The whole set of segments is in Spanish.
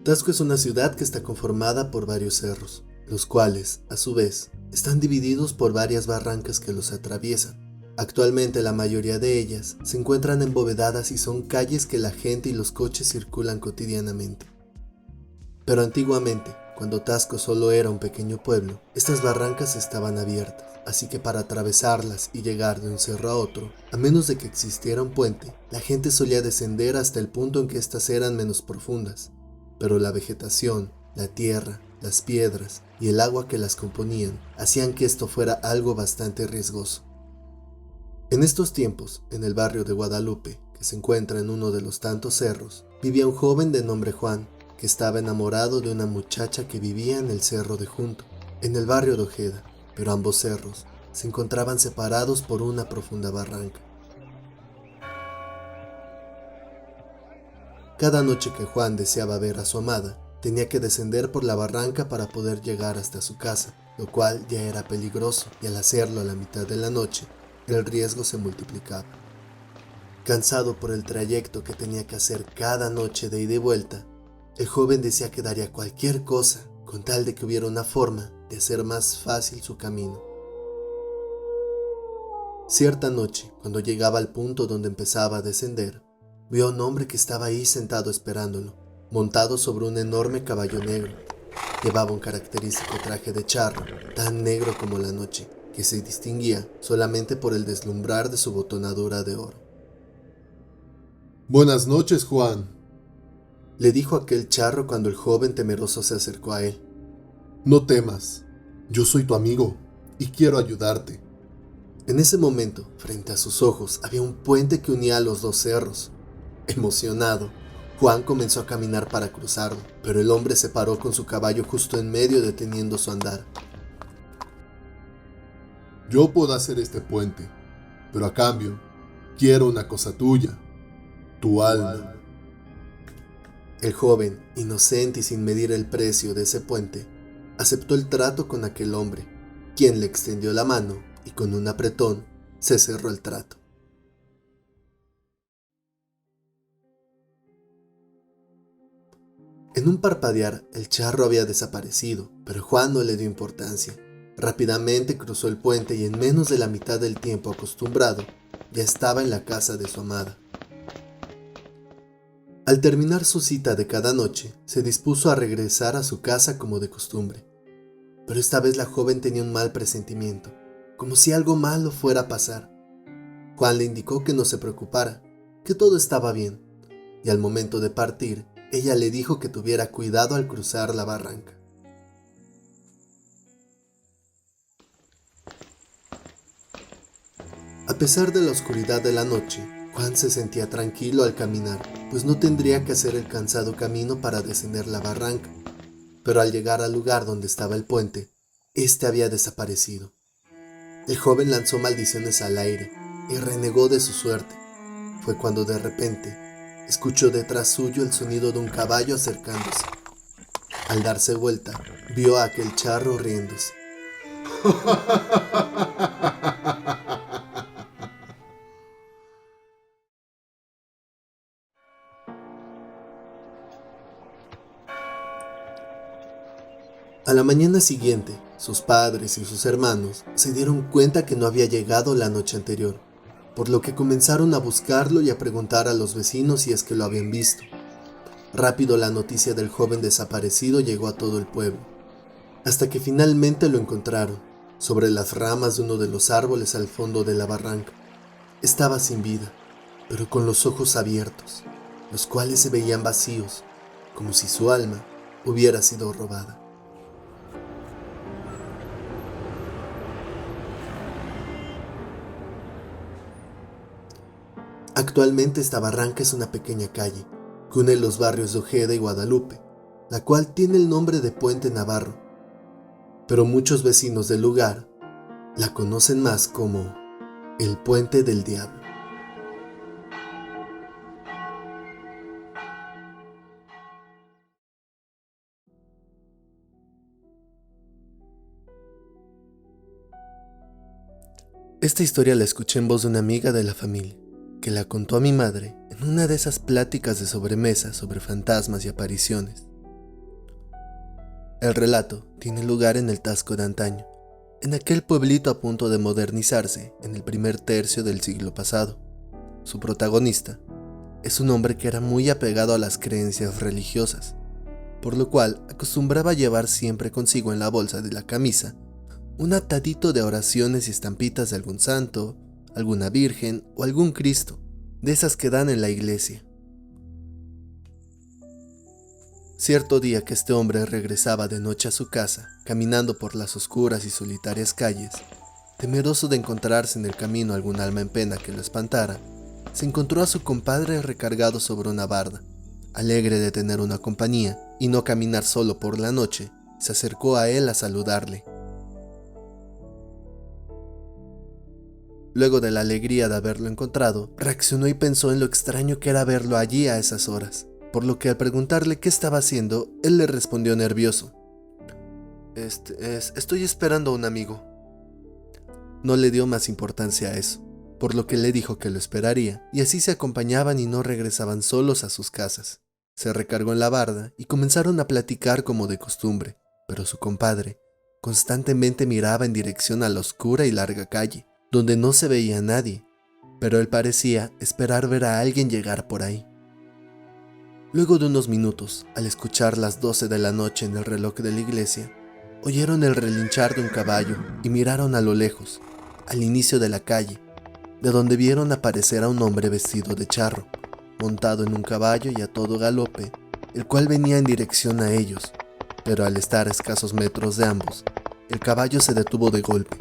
Tasco es una ciudad que está conformada por varios cerros, los cuales, a su vez, están divididos por varias barrancas que los atraviesan. Actualmente la mayoría de ellas se encuentran embovedadas y son calles que la gente y los coches circulan cotidianamente. Pero antiguamente, cuando Tasco solo era un pequeño pueblo, estas barrancas estaban abiertas, así que para atravesarlas y llegar de un cerro a otro, a menos de que existiera un puente, la gente solía descender hasta el punto en que éstas eran menos profundas. Pero la vegetación, la tierra, las piedras y el agua que las componían hacían que esto fuera algo bastante riesgoso. En estos tiempos, en el barrio de Guadalupe, que se encuentra en uno de los tantos cerros, vivía un joven de nombre Juan, que estaba enamorado de una muchacha que vivía en el cerro de junto, en el barrio de Ojeda, pero ambos cerros se encontraban separados por una profunda barranca. Cada noche que Juan deseaba ver a su amada, tenía que descender por la barranca para poder llegar hasta su casa, lo cual ya era peligroso, y al hacerlo a la mitad de la noche, el riesgo se multiplicaba. Cansado por el trayecto que tenía que hacer cada noche de ida y vuelta, el joven decía que daría cualquier cosa con tal de que hubiera una forma de hacer más fácil su camino. Cierta noche, cuando llegaba al punto donde empezaba a descender, vio a un hombre que estaba ahí sentado esperándolo, montado sobre un enorme caballo negro. Llevaba un característico traje de charro, tan negro como la noche, que se distinguía solamente por el deslumbrar de su botonadura de oro. «Buenas noches, Juan», le dijo aquel charro cuando el joven temeroso se acercó a él. «No temas, yo soy tu amigo y quiero ayudarte». En ese momento, frente a sus ojos, había un puente que unía a los dos cerros. Emocionado, Juan comenzó a caminar para cruzarlo, pero el hombre se paró con su caballo justo en medio, deteniendo su andar. «Yo puedo hacer este puente, pero a cambio, quiero una cosa tuya, tu alma». El joven, inocente y sin medir el precio de ese puente, aceptó el trato con aquel hombre, quien le extendió la mano y con un apretón se cerró el trato. En un parpadear, el charro había desaparecido, pero Juan no le dio importancia. Rápidamente cruzó el puente y en menos de la mitad del tiempo acostumbrado, ya estaba en la casa de su amada. Al terminar su cita de cada noche, se dispuso a regresar a su casa como de costumbre. Pero esta vez la joven tenía un mal presentimiento, como si algo malo fuera a pasar. Juan le indicó que no se preocupara, que todo estaba bien, y al momento de partir, ella le dijo que tuviera cuidado al cruzar la barranca. A pesar de la oscuridad de la noche, Juan se sentía tranquilo al caminar, pues no tendría que hacer el cansado camino para descender la barranca. Pero al llegar al lugar donde estaba el puente, este había desaparecido. El joven lanzó maldiciones al aire y renegó de su suerte. Fue cuando de repente escuchó detrás suyo el sonido de un caballo acercándose. Al darse vuelta, vio a aquel charro riéndose. A la mañana siguiente, sus padres y sus hermanos se dieron cuenta que no había llegado la noche anterior, por lo que comenzaron a buscarlo y a preguntar a los vecinos si es que lo habían visto. Rápido la noticia del joven desaparecido llegó a todo el pueblo, hasta que finalmente lo encontraron, sobre las ramas de uno de los árboles al fondo de la barranca. Estaba sin vida, pero con los ojos abiertos, los cuales se veían vacíos, como si su alma hubiera sido robada. Actualmente esta barranca es una pequeña calle que une los barrios de Ojeda y Guadalupe, la cual tiene el nombre de Puente Navarro, pero muchos vecinos del lugar la conocen más como el Puente del Diablo. Esta historia la escuché en voz de una amiga de la familia, que la contó a mi madre en una de esas pláticas de sobremesa sobre fantasmas y apariciones. El relato tiene lugar en el Tasco de antaño, en aquel pueblito a punto de modernizarse en el primer tercio del siglo pasado. Su protagonista es un hombre que era muy apegado a las creencias religiosas, por lo cual acostumbraba llevar siempre consigo en la bolsa de la camisa un atadito de oraciones y estampitas de algún santo, alguna virgen o algún Cristo, de esas que dan en la iglesia. Cierto día que este hombre regresaba de noche a su casa, caminando por las oscuras y solitarias calles, temeroso de encontrarse en el camino algún alma en pena que lo espantara, se encontró a su compadre recargado sobre una barda. Alegre de tener una compañía y no caminar solo por la noche, se acercó a él a saludarle. Luego de la alegría de haberlo encontrado, reaccionó y pensó en lo extraño que era verlo allí a esas horas, por lo que al preguntarle qué estaba haciendo, él le respondió nervioso: Estoy esperando a un amigo. No le dio más importancia a eso, por lo que le dijo que lo esperaría, y así se acompañaban y no regresaban solos a sus casas. Se recargó en la barda y comenzaron a platicar como de costumbre, pero su compadre constantemente miraba en dirección a la oscura y larga calle, donde no se veía a nadie, pero él parecía esperar ver a alguien llegar por ahí. Luego de unos minutos, al escuchar las 12 de la noche en el reloj de la iglesia, oyeron el relinchar de un caballo y miraron a lo lejos, al inicio de la calle, de donde vieron aparecer a un hombre vestido de charro, montado en un caballo y a todo galope, el cual venía en dirección a ellos, pero al estar a escasos metros de ambos, el caballo se detuvo de golpe,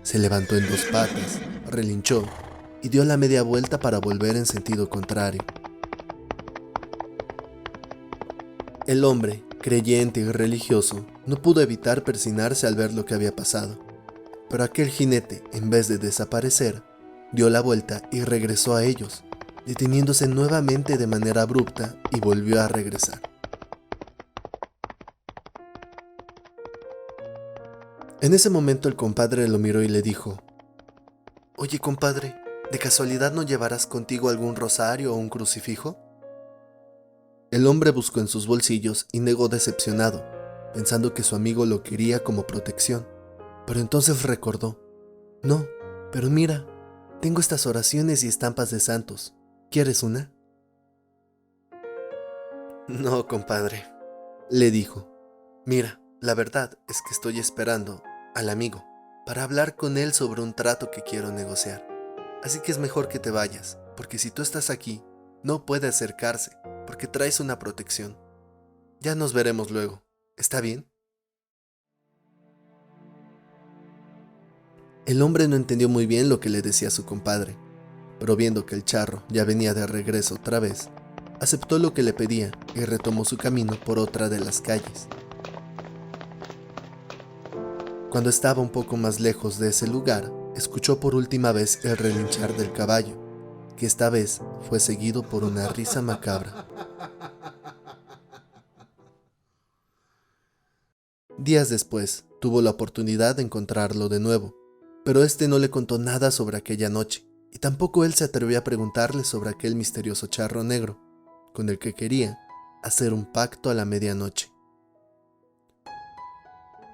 se levantó en 2 patas, relinchó y dio la media vuelta para volver en sentido contrario. El hombre, creyente y religioso, no pudo evitar persignarse al ver lo que había pasado, pero aquel jinete, en vez de desaparecer, dio la vuelta y regresó a ellos, deteniéndose nuevamente de manera abrupta y volvió a regresar. En ese momento el compadre lo miró y le dijo: «Oye, compadre, ¿de casualidad no llevarás contigo algún rosario o un crucifijo?» El hombre buscó en sus bolsillos y negó decepcionado, pensando que su amigo lo quería como protección. Pero entonces recordó: «No, pero mira, tengo estas oraciones y estampas de santos. ¿Quieres una?» «No, compadre», le dijo. «Mira, la verdad es que estoy esperando al amigo para hablar con él sobre un trato que quiero negociar. Así que es mejor que te vayas, porque si tú estás aquí, no puede acercarse, porque traes una protección. Ya nos veremos luego. ¿Está bien?» El hombre no entendió muy bien lo que le decía su compadre, pero viendo que el charro ya venía de regreso otra vez, aceptó lo que le pedía y retomó su camino por otra de las calles. Cuando estaba un poco más lejos de ese lugar, escuchó por última vez el relinchar del caballo, que esta vez fue seguido por una risa macabra. Días después, tuvo la oportunidad de encontrarlo de nuevo, pero este no le contó nada sobre aquella noche, y tampoco él se atrevió a preguntarle sobre aquel misterioso charro negro, con el que quería hacer un pacto a la medianoche.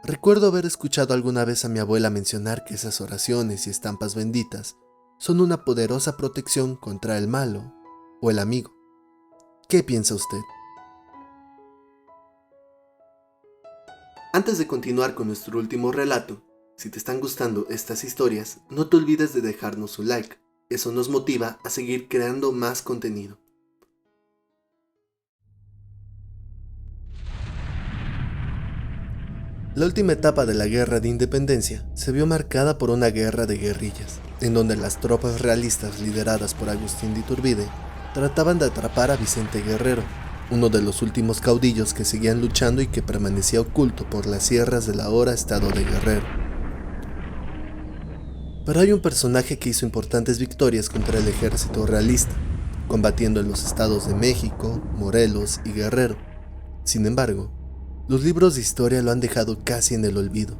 Recuerdo haber escuchado alguna vez a mi abuela mencionar que esas oraciones y estampas benditas son una poderosa protección contra el malo o el amigo. ¿Qué piensa usted? Antes de continuar con nuestro último relato, si te están gustando estas historias, no te olvides de dejarnos un like. Eso nos motiva a seguir creando más contenido. La última etapa de la Guerra de Independencia se vio marcada por una guerra de guerrillas, en donde las tropas realistas lideradas por Agustín de Iturbide trataban de atrapar a Vicente Guerrero, uno de los últimos caudillos que seguían luchando y que permanecía oculto por las sierras del ahora estado de Guerrero. Pero hay un personaje que hizo importantes victorias contra el ejército realista, combatiendo en los estados de México, Morelos y Guerrero. Sin embargo, los libros de historia lo han dejado casi en el olvido.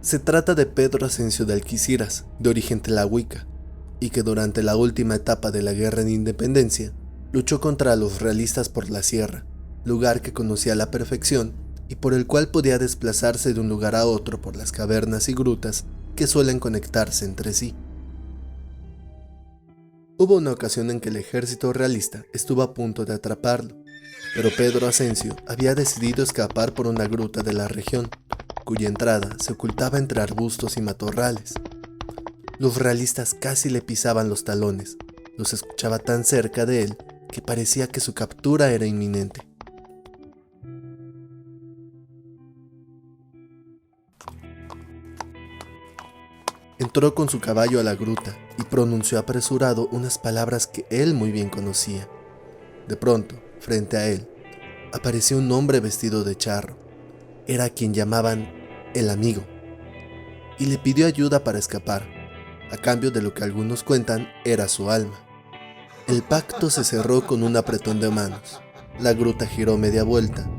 Se trata de Pedro Ascencio de Alquiciras, de origen tlahuica, y que durante la última etapa de la Guerra de Independencia luchó contra los realistas por la sierra, lugar que conocía a la perfección y por el cual podía desplazarse de un lugar a otro por las cavernas y grutas que suelen conectarse entre sí. Hubo una ocasión en que el ejército realista estuvo a punto de atraparlo, pero Pedro Asensio había decidido escapar por una gruta de la región, cuya entrada se ocultaba entre arbustos y matorrales. Los realistas casi le pisaban los talones, los escuchaba tan cerca de él que parecía que su captura era inminente. Entró con su caballo a la gruta y pronunció apresurado unas palabras que él muy bien conocía. De pronto, frente a él, apareció un hombre vestido de charro. Era a quien llamaban el amigo, y le pidió ayuda para escapar, a cambio de lo que algunos cuentan era su alma. El pacto se cerró con un apretón de manos. La gruta giró media vuelta,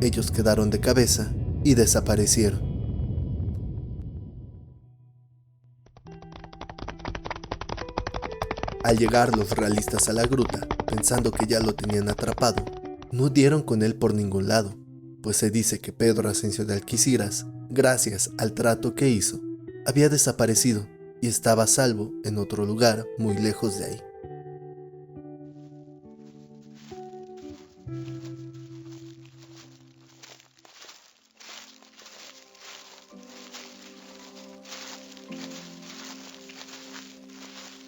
ellos quedaron de cabeza y desaparecieron. Al llegar los realistas a la gruta, pensando que ya lo tenían atrapado, no dieron con él por ningún lado, pues se dice que Pedro Asensio de Alquiciras, gracias al trato que hizo, había desaparecido y estaba a salvo en otro lugar muy lejos de ahí.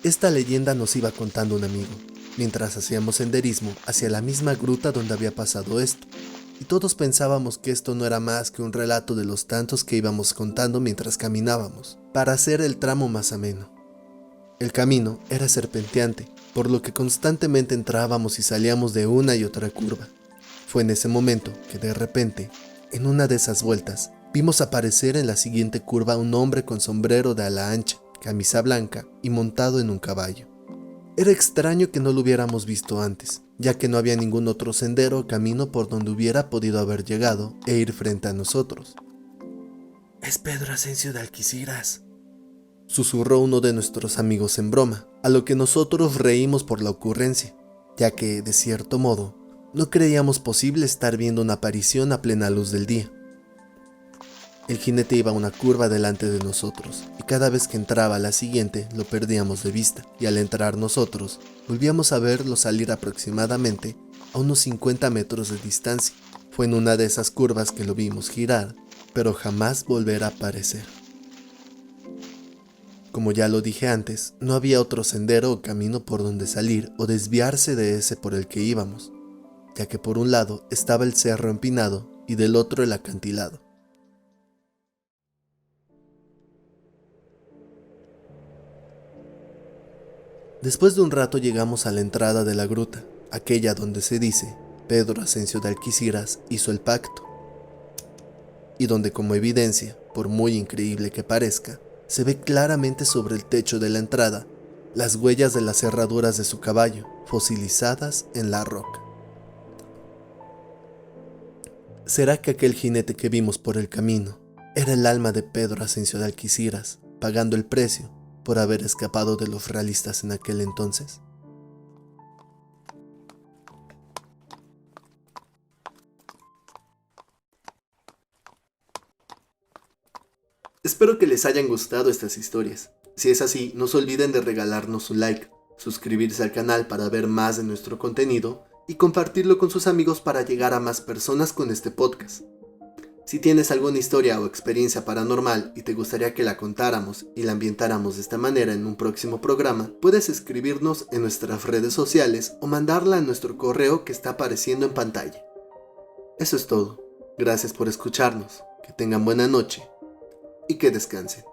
Esta leyenda nos iba contando un amigo, mientras hacíamos senderismo hacia la misma gruta donde había pasado esto, y todos pensábamos que esto no era más que un relato de los tantos que íbamos contando mientras caminábamos, para hacer el tramo más ameno. El camino era serpenteante, por lo que constantemente entrábamos y salíamos de una y otra curva. Fue en ese momento que de repente, en una de esas vueltas, vimos aparecer en la siguiente curva un hombre con sombrero de ala ancha, camisa blanca y montado en un caballo. Era extraño que no lo hubiéramos visto antes, ya que no había ningún otro sendero o camino por donde hubiera podido haber llegado e ir frente a nosotros. «Es Pedro Asensio de Alquiciras», susurró uno de nuestros amigos en broma, a lo que nosotros reímos por la ocurrencia, ya que, de cierto modo, no creíamos posible estar viendo una aparición a plena luz del día. El jinete iba a una curva delante de nosotros, y cada vez que entraba a la siguiente lo perdíamos de vista, y al entrar nosotros, volvíamos a verlo salir aproximadamente a unos 50 metros de distancia. Fue en una de esas curvas que lo vimos girar, pero jamás volver a aparecer. Como ya lo dije antes, no había otro sendero o camino por donde salir o desviarse de ese por el que íbamos, ya que por un lado estaba el cerro empinado y del otro el acantilado. Después de un rato llegamos a la entrada de la gruta, aquella donde se dice Pedro Asensio de Alquiciras hizo el pacto, y donde como evidencia, por muy increíble que parezca, se ve claramente sobre el techo de la entrada las huellas de las herraduras de su caballo, fosilizadas en la roca. ¿Será que aquel jinete que vimos por el camino era el alma de Pedro Asensio de Alquiciras, pagando el precio por haber escapado de los realistas en aquel entonces? Espero que les hayan gustado estas historias. Si es así, no se olviden de regalarnos un like, suscribirse al canal para ver más de nuestro contenido y compartirlo con sus amigos para llegar a más personas con este podcast. Si tienes alguna historia o experiencia paranormal y te gustaría que la contáramos y la ambientáramos de esta manera en un próximo programa, puedes escribirnos en nuestras redes sociales o mandarla a nuestro correo que está apareciendo en pantalla. Eso es todo. Gracias por escucharnos. Que tengan buena noche y que descansen.